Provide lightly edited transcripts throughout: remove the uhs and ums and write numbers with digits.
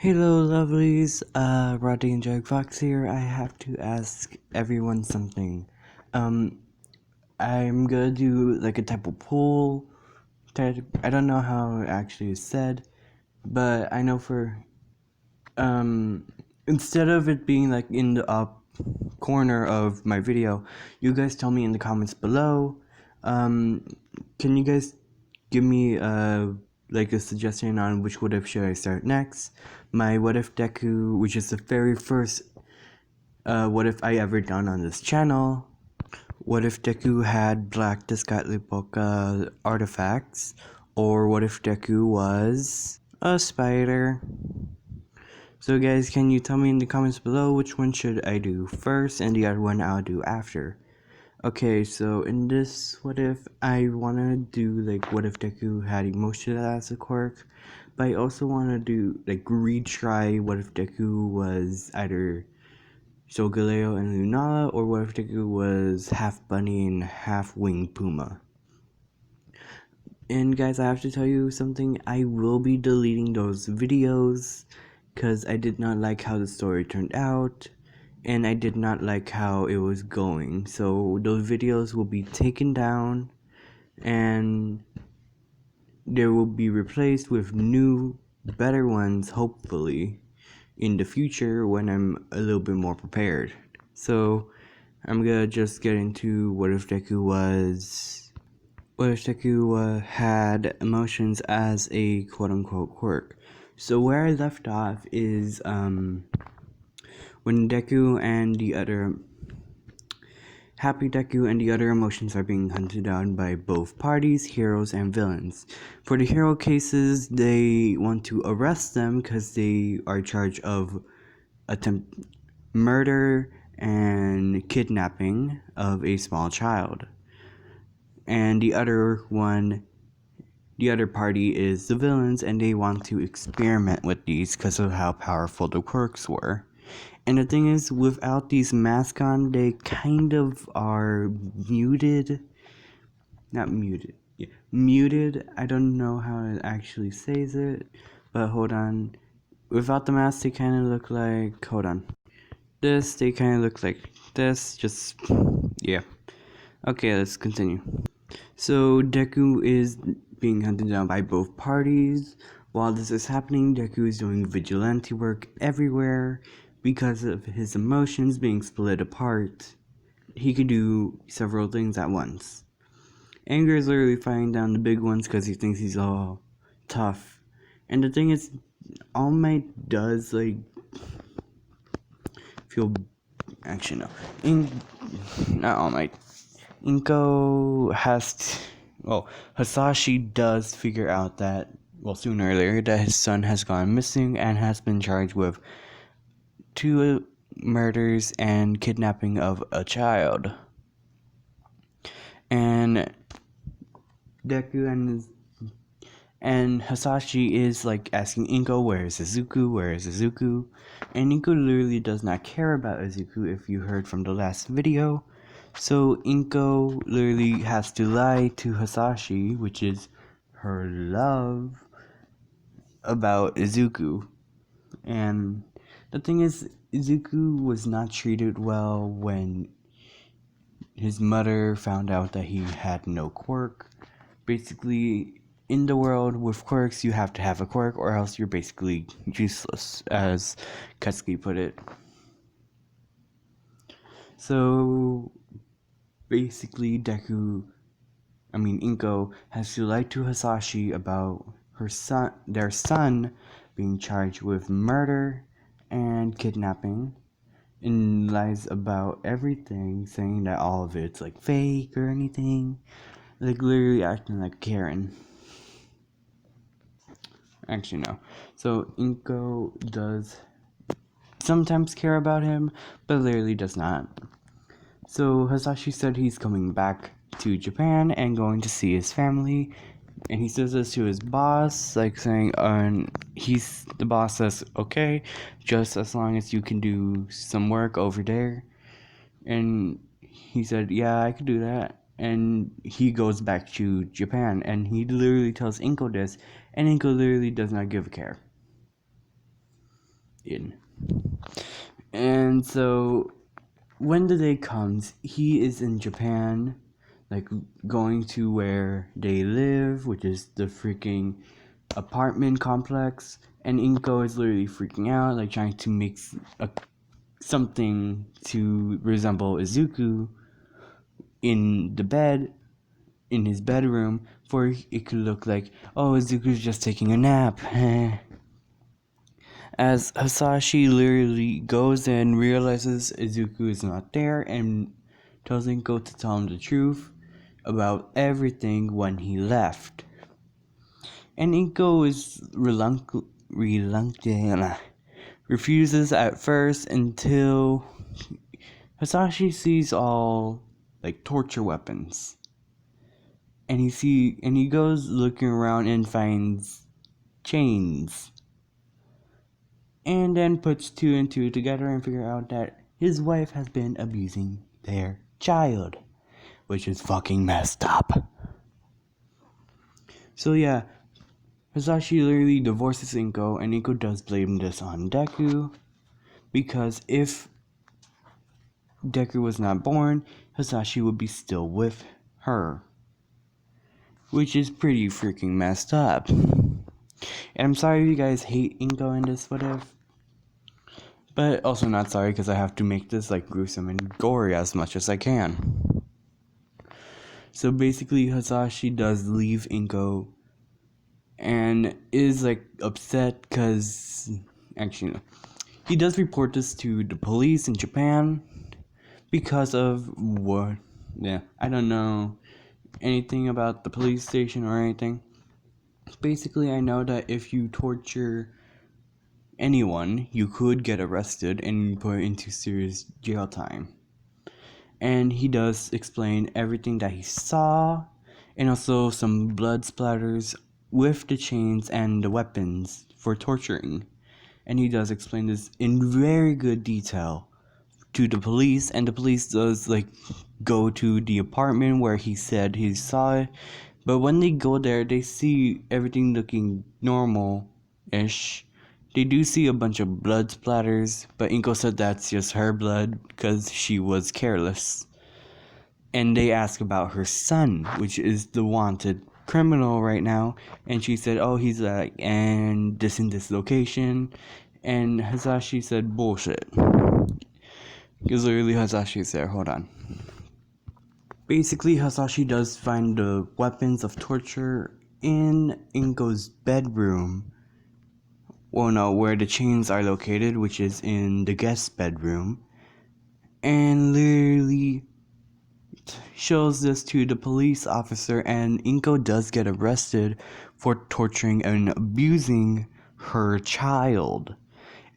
Hello, lovelies. Roddy and Jug Fox here. I have to ask everyone something. Um, I'm gonna do like a type of poll. I don't know how it actually is said, but I know instead of it being like in the up corner of my video, you guys tell me in the comments below. Um, can you guys give me like a suggestion on which what if should I start next? My what if dekuu, which is the very first what if I ever done on this channel. What if dekuu had black Descatlipoca artifacts? Or what if dekuu was a spider? So guys, can you tell me in the comments below which one should I do first and the other one I'll do after? Okay, so in this what if, I wanna do like what if dekuu had emotion as a quirk, but I also wanna do like retry what if dekuu was either Solgaleo and Lunala, or what if dekuu was half bunny and half winged puma. And guys, I have to tell you something, I will be deleting those videos because I did not like how the story turned out and I did not like how it was going. So those videos will be taken down and they will be replaced with new, better ones, hopefully, in the future when I'm a little bit more prepared. So I'm gonna just get into what if dekuu had emotions as a quote-unquote quirk. So where I left off is when dekuu and the other Happy dekuu and the other emotions are being hunted down by both parties, heroes and villains. For the hero cases, they want to arrest them because they are charged of murder and kidnapping of a small child. And the other party is the villains, and they want to experiment with these because of how powerful the quirks were. And the thing is, without these masks on, they kind of are muted. Not muted. Yeah, muted. I don't know how it actually says it, but hold on. Without the mask, they kind of look like. Hold on. They kind of look like this. Just. Yeah. Okay, let's continue. So, dekuu is being hunted down by both parties. While this is happening, dekuu is doing vigilante work everywhere. Because of his emotions being split apart, he could do several things at once. Anger is literally fighting down the big ones because he thinks he's all tough. And the thing is, All Might does like feel. Actually, no. Not All Might. Inko Hasashi does figure out that, sooner or later, that his son has gone missing and has been charged with 2 murders and kidnapping of a child. And dekuu and Hasashi is like asking Inko, where is Izuku? And Inko literally does not care about Izuku, if you heard from the last video. So Inko literally has to lie to Hasashi, which is her love, about Izuku. And the thing is, Izuku was not treated well when his mother found out that he had no quirk. Basically, in the world with quirks, you have to have a quirk or else you're basically useless, as Katsuki put it. So basically, Inko has to lie to Hasashi about their son being charged with murder and kidnapping, and lies about everything, saying that all of it's like fake or anything, like literally acting like Karen. Actually, no. So Inko does sometimes care about him, but literally does not. So Hasashi said he's coming back to Japan and going to see his family, and he says this to his boss, like saying, the boss says, okay, just as long as you can do some work over there. And he said, yeah, I could do that. And he goes back to Japan, and he literally tells Inko this, and Inko literally does not give a care. in. And so when the day comes, he is in Japan, like going to where they live, which is the freaking apartment complex. And Inko is literally freaking out, like trying to make something to resemble Izuku in the bed, in his bedroom, for it could look like, oh, Izuku's just taking a nap. As Hasashi literally goes and realizes Izuku is not there and tells Inko to tell him the truth about everything when he left. And Inko is refuses at first until Hasashi sees all like torture weapons. And he goes looking around and finds chains. And then puts two and two together and figure out that his wife has been abusing their child, which is fucking messed up. So yeah, Hasashi literally divorces Inko, and Inko does blame this on Dekuu, because if Dekuu was not born, Hasashi would be still with her, which is pretty freaking messed up. And I'm sorry if you guys hate Inko in this, whatever. But also not sorry because I have to make this like gruesome and gory as much as I can. So basically Hasashi does leave Inko and is like upset because actually no. He does report this to the police in Japan because of what? Yeah, I don't know anything about the police station or anything. Basically I know that if you torture anyone, you could get arrested and put into serious jail time. And he does explain everything that he saw, and also some blood splatters with the chains and the weapons for torturing. And he does explain this in very good detail to the police, and the police does like go to the apartment where he said he saw it. But when they go there, they see everything looking normal-ish. They do see a bunch of blood splatters, but Inko said that's just her blood because she was careless. And they ask about her son, which is the wanted criminal right now, and she said, oh, he's like, and this in this location. And Hasashi said, bullshit. Because literally Hasashi is there, hold on. Basically, Hasashi does find the weapons of torture in Inko's bedroom. Well, no, where the chains are located, which is in the guest bedroom. And literally shows this to the police officer, and Inko does get arrested for torturing and abusing her child.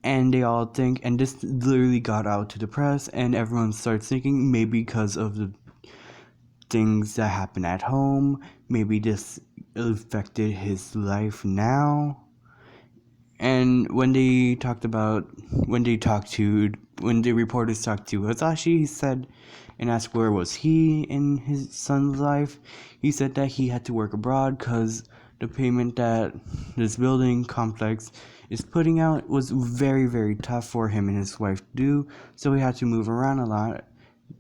And they all think, and this literally got out to the press, and everyone starts thinking maybe because of the things that happen at home, maybe this affected his life now. And when the reporters talked to Hasashi, he said, and asked where was he in his son's life, he said that he had to work abroad because the payment that this building complex is putting out was very, very tough for him and his wife to do, so he had to move around a lot.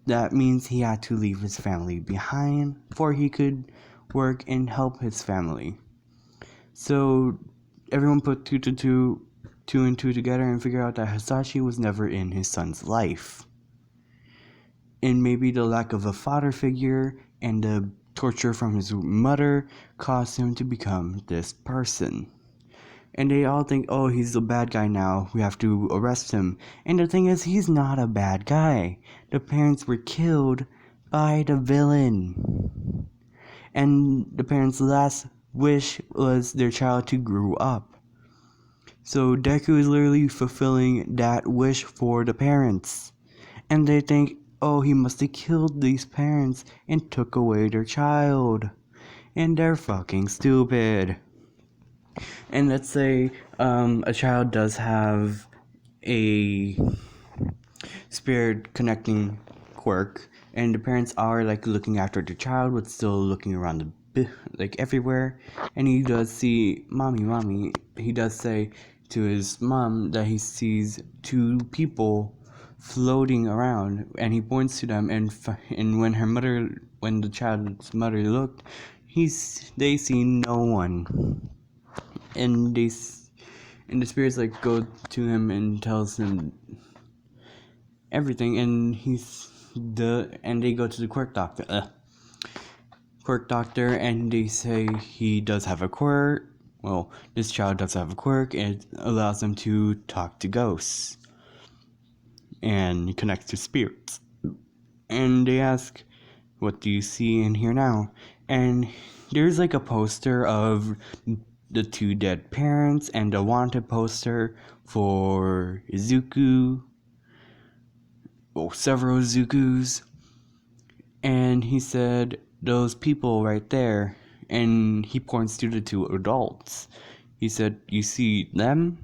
That means he had to leave his family behind before he could work and help his family. So everyone put two and two together and figured out that Hasashi was never in his son's life. And maybe the lack of a father figure and the torture from his mother caused him to become this person. And they all think, oh, he's a bad guy now, we have to arrest him. And the thing is, he's not a bad guy. The parents were killed by the villain. And the parents' last wish was their child to grow up. So Dekuu is literally fulfilling that wish for the parents. And they think, oh, he must have killed these parents and took away their child. And they're fucking stupid. And let's say a child does have a spirit connecting quirk, and the parents are like looking after the child but still looking around like everywhere, and he does see mommy, he does say to his mom that he sees two people floating around, and he points to them, and when the child's mother looked, they see no one, and the spirits like go to him and tells him everything, and they go to the quirk doctor, and they say he does have a quirk. Well, this child does have a quirk, and it allows them to talk to ghosts and connect to spirits. And they ask, what do you see and hear now? And there's like a poster of the two dead parents and a wanted poster for Izuku. Well, several Izukus. And he said, those people right there, and he points to the two adults. He said, you see them?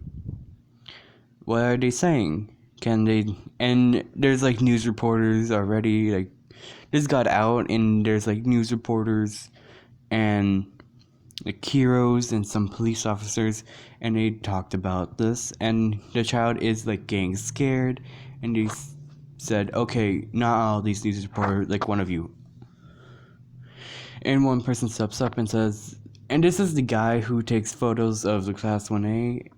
What are they saying? Can they? And there's like news reporters already, like, this got out, and there's like news reporters and like heroes and some police officers, and they talked about this, and the child is like getting scared, and they said, okay, not all these news reporters, like one of you. And one person steps up and says, and this is the guy who takes photos of the Class 1A,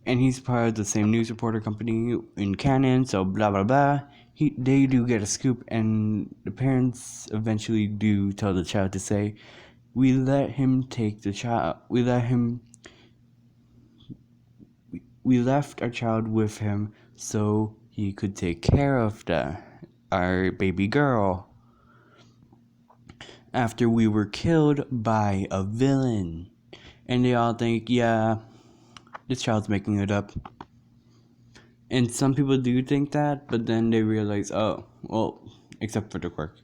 and he's part of the same news reporter company in Canon, so blah blah blah. They do get a scoop, and the parents eventually do tell the child to say, we let him take the child, we left our child with him so he could take care of our baby girl after we were killed by a villain. And they all think, yeah, this child's making it up. And some people do think that, but then they realize, oh, well, except for the quirk.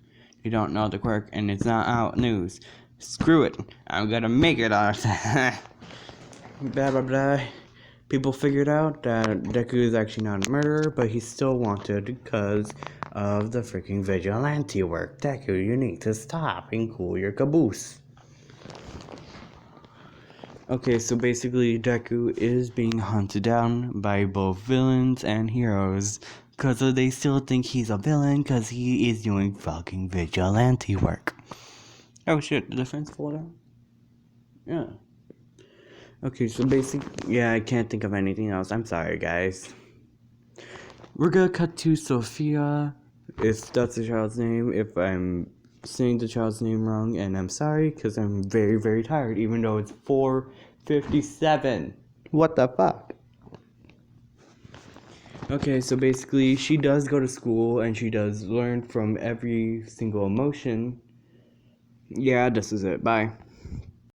They don't know the quirk, and it's not out news. Screw it, I'm gonna make it out. Blah blah blah. People figured out that Dekuu is actually not a murderer, but he's still wanted because of the freaking vigilante work. Dekuu, you need to stop and cool your caboose. Okay, so basically Dekuu is being hunted down by both villains and heroes because they still think he's a villain because he is doing fucking vigilante work. Oh shit, did the fence fall down? Yeah. Okay, so basically, yeah, I can't think of anything else. I'm sorry, guys. We're gonna cut to Sophia, if that's the child's name, if I'm saying the child's name wrong, and I'm sorry, because I'm very, very tired, even though it's 4:57. What the fuck? Okay, so basically, she does go to school, and she does learn from every single emotion. Yeah, this is it. Bye.